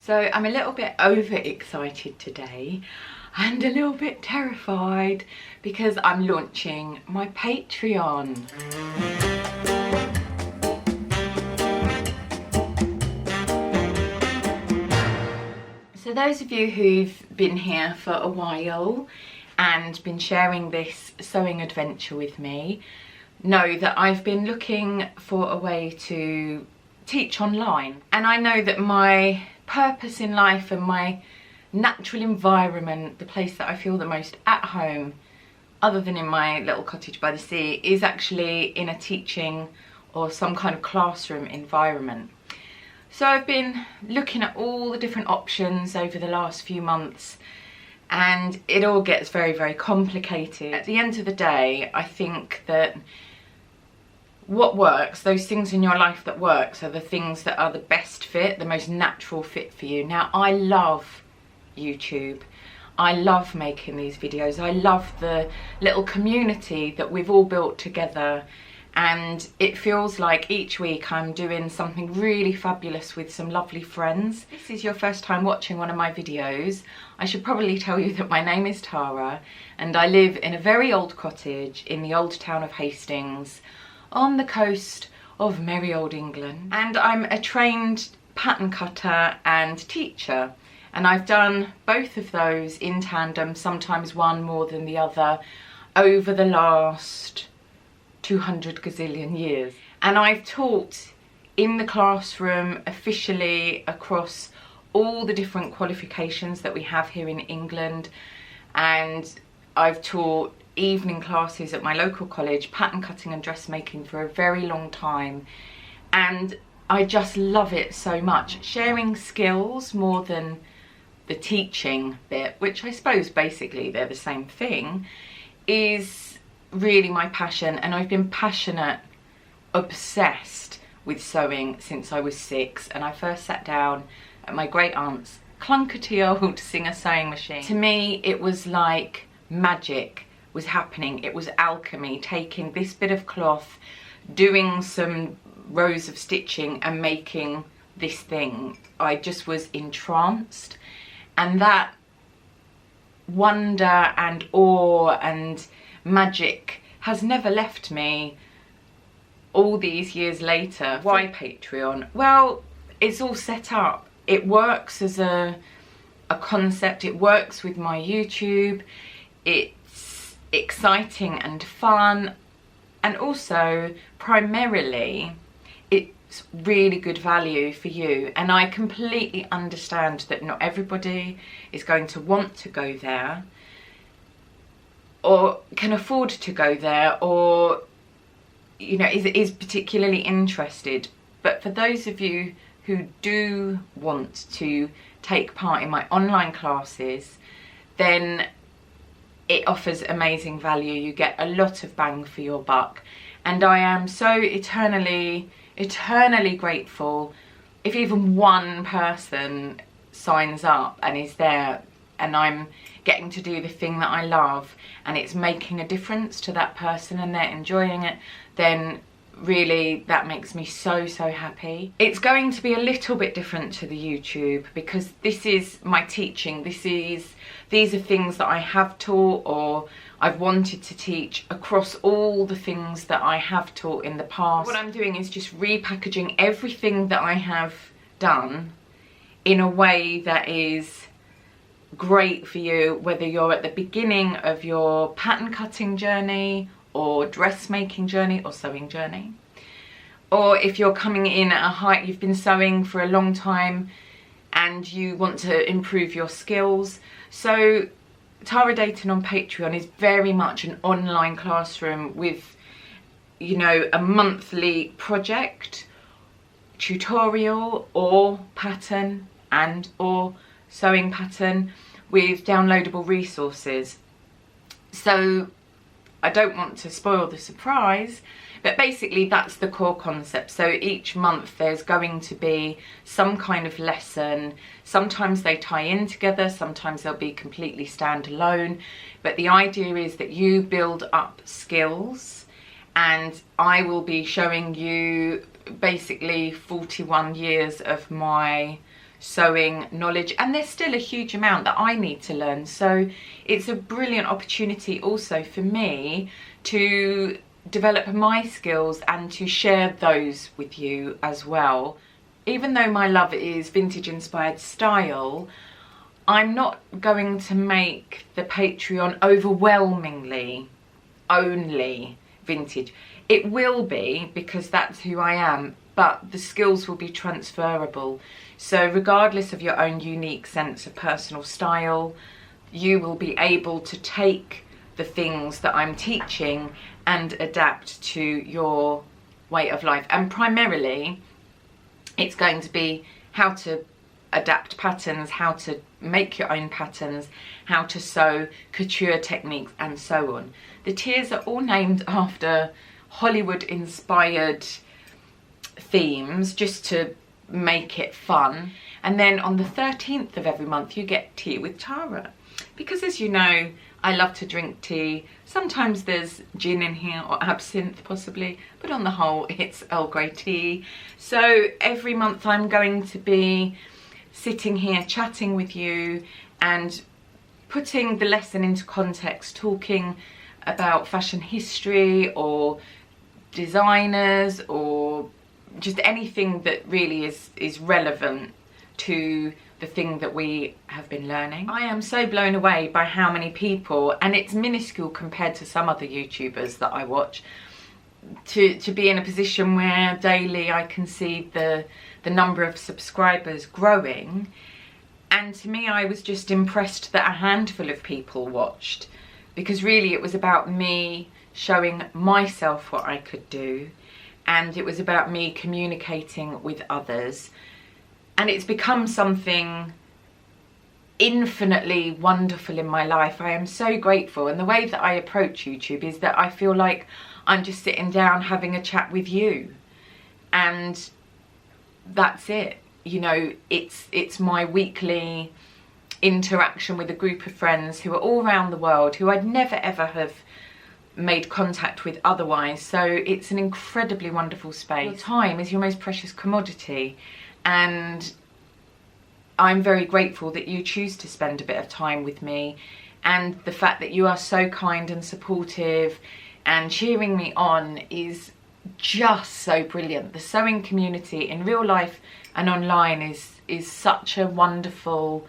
So I'm a little bit overexcited today and a little bit terrified because I'm launching my Patreon. So those of you who've been here for a while and been sharing this sewing adventure with me know that I've been looking for a way to teach online, and I know that my purpose in life and my natural environment, the place that I feel the most at home other than in my little cottage by the sea, is actually in a teaching or some kind of classroom environment. So I've been looking at all the different options over the last few months, and it all gets very, very complicated. At the end of the day, I think that what works, those things in your life that works, are the things that are the best fit, the most natural fit for you. Now, I love YouTube. I love making these videos. I love the little community that we've all built together, and it feels like each week I'm doing something really fabulous with some lovely friends. If this is your first time watching one of my videos, I should probably tell you that my name is Tara and I live in a very old cottage in the old town of Hastings on the coast of merry old England, and I'm a trained pattern cutter and teacher, and I've done both of those in tandem, sometimes one more than the other, over the last 200 gazillion years. And I've taught in the classroom officially across all the different qualifications that we have here in England, and I've taught evening classes at my local college, pattern cutting and dressmaking, for a very long time, and I just love it so much. Sharing skills more than the teaching bit, which I suppose basically they're the same thing, is really my passion, and I've been passionate, obsessed with sewing since I was 6, and I first sat down at my great aunt's clunkety old Singer sewing machine. To me it was like magic was happening. It was alchemy, taking this bit of cloth, doing some rows of stitching and making this thing. I just was entranced, and that wonder and awe and magic has never left me all these years later. Why Patreon? Well, it's all set up. It works as a concept. It works with my YouTube. It's exciting and fun, and also primarily it's really good value for you, and I completely understand that not everybody is going to want to go there or can afford to go there, or you know, is particularly interested. But for those of you who do want to take part in my online classes, then it offers amazing value. You get a lot of bang for your buck, and I am so eternally grateful if even one person signs up and is there, and I'm getting to do the thing that I love and it's making a difference to that person and they're enjoying it. Then really that makes me so happy. It's going to be a little bit different to the YouTube because this is my teaching. These are things that I have taught or I've wanted to teach across all the things that I have taught in the past. What I'm doing is just repackaging everything that I have done in a way that is great for you, whether you're at the beginning of your pattern cutting journey or dressmaking journey or sewing journey, or if you're coming in at a height, you've been sewing for a long time and you want to improve your skills. So Tara Deighton on Patreon is very much an online classroom with, you know, a monthly project, tutorial or pattern and or sewing pattern with downloadable resources. So I don't want to spoil the surprise, but basically that's the core concept. So each month there's going to be some kind of lesson. Sometimes they tie in together, sometimes they'll be completely standalone, but the idea is that you build up skills, and I will be showing you basically 41 years of my sewing knowledge, and there's still a huge amount that I need to learn. So it's a brilliant opportunity also for me to develop my skills and to share those with you as well. Even though my love is vintage inspired style, I'm not going to make the Patreon overwhelmingly only vintage. It will be, because that's who I am, but the skills will be transferable. So regardless of your own unique sense of personal style, you will be able to take the things that I'm teaching and adapt to your way of life. And primarily, it's going to be how to adapt patterns, how to make your own patterns, how to sew, couture techniques, and so on. The tiers are all named after Hollywood inspired themes, just to make it fun. And then on the 13th of every month you get Tea with Tara, because as you know, I love to drink tea. Sometimes there's gin in here, or absinthe possibly, but on the whole it's Earl Grey tea. So every month I'm going to be sitting here chatting with you and putting the lesson into context, talking about fashion history or designers or just anything that really is relevant to the thing that we have been learning. I am so blown away by how many people, and it's minuscule compared to some other YouTubers that I watch, to be in a position where daily I can see the number of subscribers growing. And to me, I was just impressed that a handful of people watched, because really it was about me showing myself what I could do, and it was about me communicating with others. And it's become something infinitely wonderful in my life. I am so grateful. And the way that I approach YouTube is that I feel like I'm just sitting down having a chat with you, and that's it. You know, it's my weekly interaction with a group of friends who are all around the world, who I'd never ever have made contact with otherwise. So it's an incredibly wonderful space. Your time is your most precious commodity, and I'm very grateful that you choose to spend a bit of time with me, and the fact that you are so kind and supportive and cheering me on is just so brilliant. The sewing community in real life and online is such a wonderful,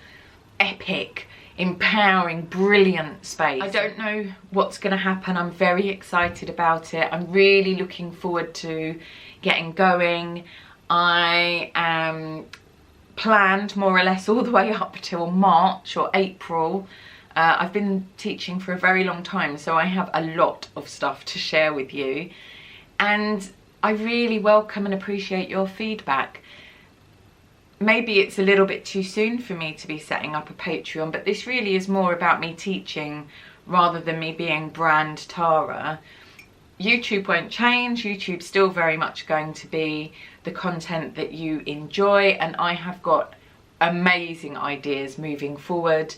epic, empowering, brilliant space. I don't know what's going to happen. I'm very excited about it. I'm really looking forward to getting going. I am planned more or less all the way up till March or April. I've been teaching for a very long time, so I have a lot of stuff to share with you, and I really welcome and appreciate your feedback. Maybe it's a little bit too soon for me to be setting up a Patreon, but this really is more about me teaching rather than me being brand Tara. YouTube won't change. YouTube's still very much going to be the content that you enjoy, and I have got amazing ideas moving forward.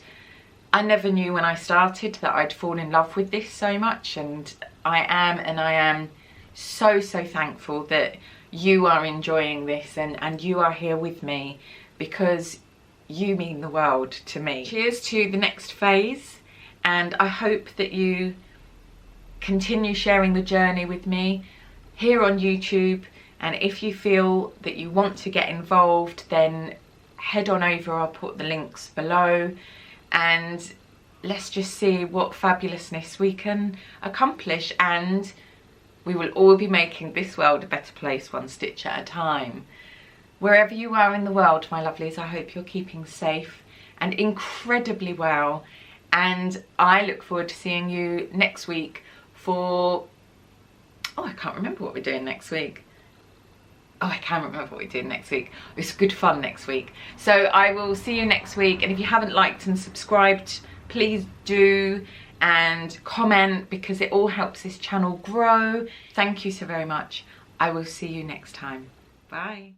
I never knew when I started that I'd fall in love with this so much, and I am so thankful that you are enjoying this and you are here with me, because you mean the world to me. Cheers to the next phase, and I hope that you continue sharing the journey with me here on YouTube. And if you feel that you want to get involved, then head on over. I'll put the links below, and let's just see what fabulousness we can accomplish, and we will all be making this world a better place, one stitch at a time. Wherever you are in the world, my lovelies, I hope you're keeping safe and incredibly well, and I look forward to seeing you next week for... oh, I can't remember what we're doing next week. Oh, I can remember what we're doing next week. It's good fun next week. So I will see you next week, and if you haven't liked and subscribed, please do, and comment, because it all helps this channel grow. Thank you so very much. I will see you next time. Bye.